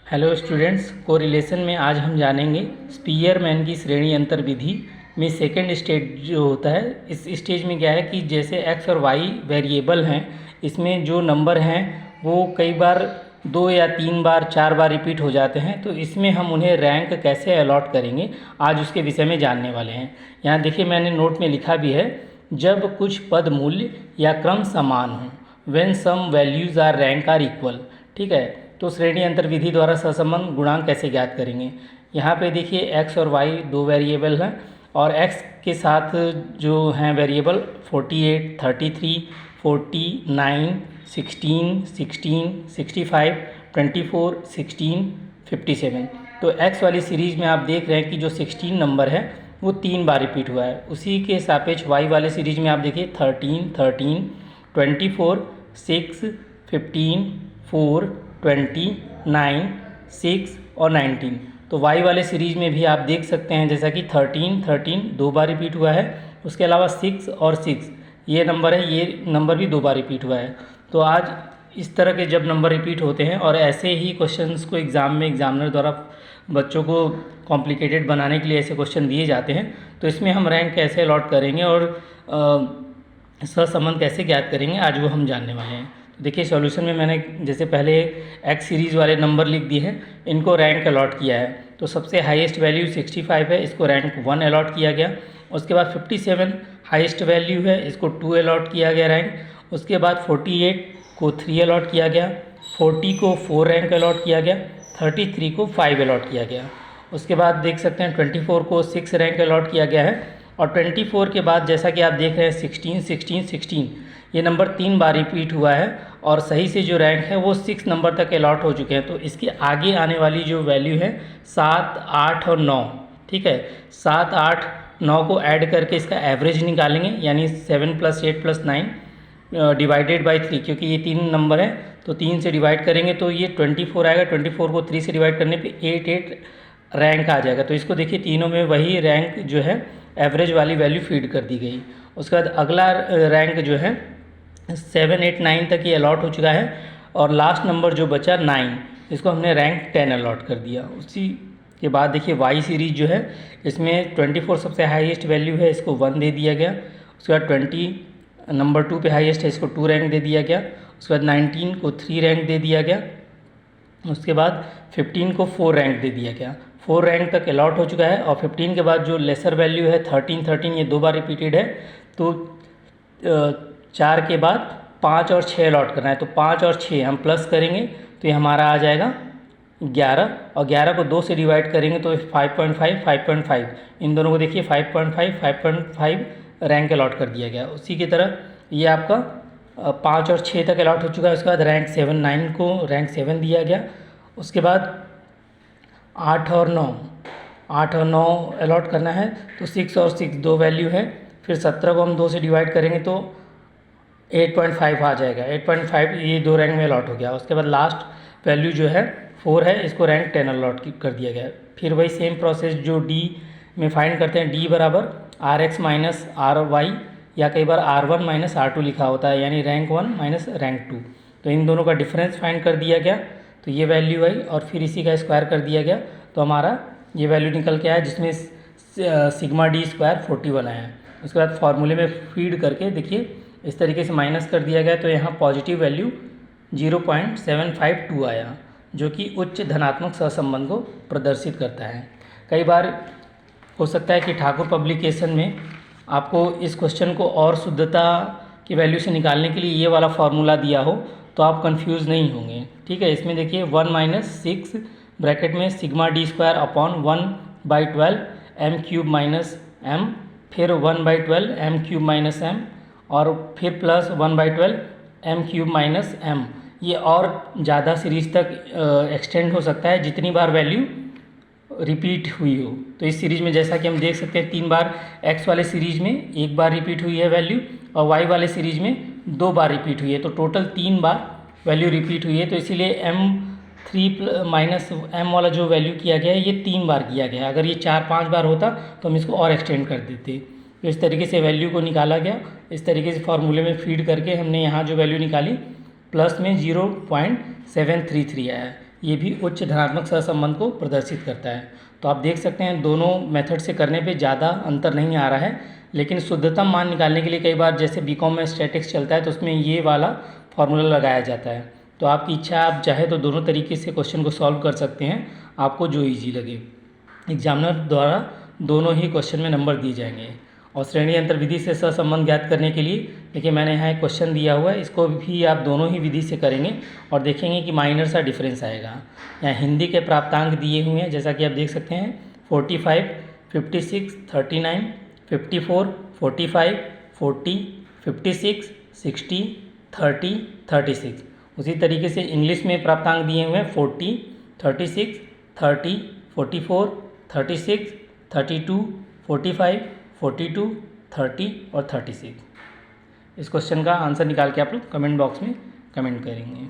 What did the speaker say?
Hello students, correlation में आज हम जानेंगे स्पीयरमैन की श्रेणी अंतर विधि में सेकंड स्टेज जो होता है। इस स्टेज में क्या है कि जैसे एक्स और वाई वेरिएबल हैं, इसमें जो नंबर हैं वो कई बार 2 या 3 बार 4 बार रिपीट हो जाते हैं। तो इसमें हम उन्हें रैंक कैसे अलॉट करेंगे, आज उसके विषय में जानने वाले हैं। यहाँ देखिए, मैंने नोट में लिखा भी है, जब कुछ पद मूल्य या क्रम समान हो, when some values are rank are equal. ठीक है, तो श्रेणी अंतर विधि द्वारा सहसंबंध गुणांक कैसे ज्ञात करेंगे। यहाँ पे देखिए, एक्स और वाई दो वेरिएबल हैं और एक्स के साथ जो हैं वेरिएबल 48, 33, 49, 16, 65, 24, 16, 57। तो एक्स वाली सीरीज़ में आप देख रहे हैं कि जो 16 नंबर है वो 3 बार रिपीट हुआ है। उसी के सापेक्ष वाई वाले सीरीज़ में आप देखिए 13, 24, 6, 15, 4, 20, 9, 6 और 19। तो वाई वाले सीरीज़ में भी आप देख सकते हैं जैसा कि 13 दो बार रिपीट हुआ है। उसके अलावा 6 और 6 ये नंबर है, ये नंबर भी 2 बार रिपीट हुआ है। तो आज इस तरह के जब नंबर रिपीट होते हैं और ऐसे ही क्वेश्चंस को एग्ज़ाम में एग्जामिनर द्वारा बच्चों को कॉम्प्लिकेटेड बनाने के लिए ऐसे क्वेश्चन दिए जाते हैं, तो इसमें हम रैंक कैसे अलॉट करेंगे और सहसंबंध कैसे ज्ञात करेंगे, आज वो हम जानने वाले हैं। तो देखिए, सॉल्यूशन में मैंने जैसे पहले एक्स सीरीज़ वाले नंबर लिख दिए हैं, इनको रैंक अलॉट किया है। तो सबसे हाईएस्ट वैल्यू 65 है, इसको रैंक 1 अलॉट किया गया। उसके बाद 57 हाईएस्ट वैल्यू है, इसको 2 अलॉट किया गया रैंक। उसके बाद 48 को 3 अलॉट किया गया, 40 को 4 रैंक अलॉट किया गया, 33 को 5 अलॉट किया गया। उसके बाद देख सकते हैं 24 को 6 रैंक अलॉट किया गया है। और 24 के बाद जैसा कि आप देख रहे हैं 16 ये नंबर 3 बार रिपीट हुआ है और सही से जो रैंक है वो 6 नंबर तक अलॉट हो चुके हैं। तो इसके आगे आने वाली जो वैल्यू है 7, 8 और 9, ठीक है, 7, 8, 9 को ऐड करके इसका एवरेज निकालेंगे, यानी 7 + 8 + 9 डिवाइडेड बाई 3, क्योंकि ये 3 नंबर है तो 3 से डिवाइड करेंगे तो ये 24 आएगा। 24 को 3 से डिवाइड करने पे 8 रैंक आ जाएगा। तो इसको देखिए, तीनों में वही रैंक जो है एवरेज वाली वैल्यू फीड कर दी गई। उसके बाद अगला रैंक जो है 7, 8, 9 तक ये अलॉट हो चुका है और लास्ट नंबर जो बचा 9, इसको हमने रैंक 10 अलॉट कर दिया। उसी के बाद देखिए वाई सीरीज जो है, इसमें 24 सबसे हाईएस्ट वैल्यू है, इसको 1 दे दिया गया। उसके बाद 20 नंबर 2 पे हाईएस्ट है, इसको 2 रैंक दे दिया गया। उसके बाद 19 को 3 रैंक दे दिया गया। उसके बाद 15 को 4 रैंक दे दिया गया। 4 रैंक तक अलॉट हो चुका है। और 15 के बाद जो लेसर वैल्यू है 13, ये 2 बार रिपीटेड है। तो 4 के बाद 5 और 6 अलॉट करना है। तो 5 और 6 हम प्लस करेंगे तो ये हमारा आ जाएगा 11, और 11 को 2 से डिवाइड करेंगे तो 5.5, 5.5, इन दोनों को देखिए 5.5 रैंक अलॉट कर दिया गया। उसी की तरह ये आपका 5 और 6 तक अलॉट हो चुका है। उसके बाद रैंक 7, 9 को रैंक 7 दिया गया। उसके बाद 8 और 9 अलॉट करना है। तो 6 और 6 दो वैल्यू है। फिर 17 को हम 2 से डिवाइड करेंगे तो 8.5 आ जाएगा। 8.5 ये 2 रैंक में अलॉट हो गया। उसके बाद लास्ट वैल्यू जो है 4 है, इसको रैंक 10 अलॉट कर दिया गया। फिर वही सेम प्रोसेस जो डी में फाइंड करते हैं, डी बराबर RX - RY, या कई बार R1 - R2 लिखा होता है, यानी रैंक 1 - रैंक 2। तो इन दोनों का डिफरेंस फाइंड कर दिया गया। तो ये वैल्यू आई और फिर इसी का स्क्वायर कर दिया गया। तो हमारा ये वैल्यू निकल के आया, जिसमें सिग्मा डी स्क्वायर 41 आया। उसके बाद फॉर्मूले में फीड करके देखिए इस तरीके से माइनस कर दिया गया। तो यहाँ पॉजिटिव वैल्यू 0.752 आया, जो कि उच्च धनात्मक सहसंबंध को प्रदर्शित करता है। कई बार हो सकता है कि ठाकुर पब्लिकेशन में आपको इस क्वेश्चन को और शुद्धता की वैल्यू से निकालने के लिए ये वाला फार्मूला दिया हो, तो आप कंफ्यूज नहीं होंगे। ठीक है, इसमें देखिए 1 - 6 ब्रैकेट में sigma D square upon 1/12 m³ - m, फिर 1/12 m³ - m, और फिर प्लस 1/12 m³ - m। ये और ज़्यादा सीरीज तक एक्सटेंड हो सकता है जितनी बार वैल्यू रिपीट हुई हो। तो इस सीरीज में जैसा कि हम देख सकते हैं 3 बार एक्स वाले सीरीज में 1 बार रिपीट हुई है वैल्यू, और वाई वाले सीरीज में 2 बार रिपीट हुई है। तो टोटल 3 बार वैल्यू रिपीट हुई है। तो इसीलिए m3 - m वाला जो वैल्यू किया गया है ये 3 बार किया गया है। अगर ये 4-5 बार होता तो हम इसको और एक्सटेंड कर देते। तो इस तरीके से वैल्यू को निकाला गया। इस तरीके से फार्मूले में फीड करके हमने यहाँ जो वैल्यू निकाली प्लस में 0.733 आया है। ये भी उच्च धनात्मक सहसंबंध को प्रदर्शित करता है। तो आप देख सकते हैं दोनों मेथड से करने पे ज़्यादा अंतर नहीं आ रहा है, लेकिन शुद्धतम मान निकालने के लिए कई बार जैसे बीकॉम में स्टैटिक्स चलता है तो उसमें ये वाला फॉर्मूला लगाया जाता है। तो आपकी इच्छा, आप चाहे तो दोनों तरीके से क्वेश्चन को सॉल्व कर सकते हैं, आपको जो ईजी लगे। एग्जामिनर द्वारा दोनों ही क्वेश्चन में नंबर दिए जाएंगे। और श्रेणी अंतर विधि से सहसंबंध ज्ञात करने के लिए देखिए मैंने यहाँ एक क्वेश्चन दिया हुआ है, इसको भी आप दोनों ही विधि से करेंगे और देखेंगे कि माइनर सा डिफरेंस आएगा। यहाँ हिंदी के प्राप्तांक दिए हुए हैं, जैसा कि आप देख सकते हैं 45, 56, 39, 54, 45, 40, 56, 60, 30, 36। उसी तरीके से इंग्लिश में प्राप्तांक दिए हुए हैं 40, 36, 30, 44, 36, 32, 45, 42, 30 और 36। इस क्वेश्चन का आंसर निकाल के आप लोग कमेंट बॉक्स में कमेंट करेंगे।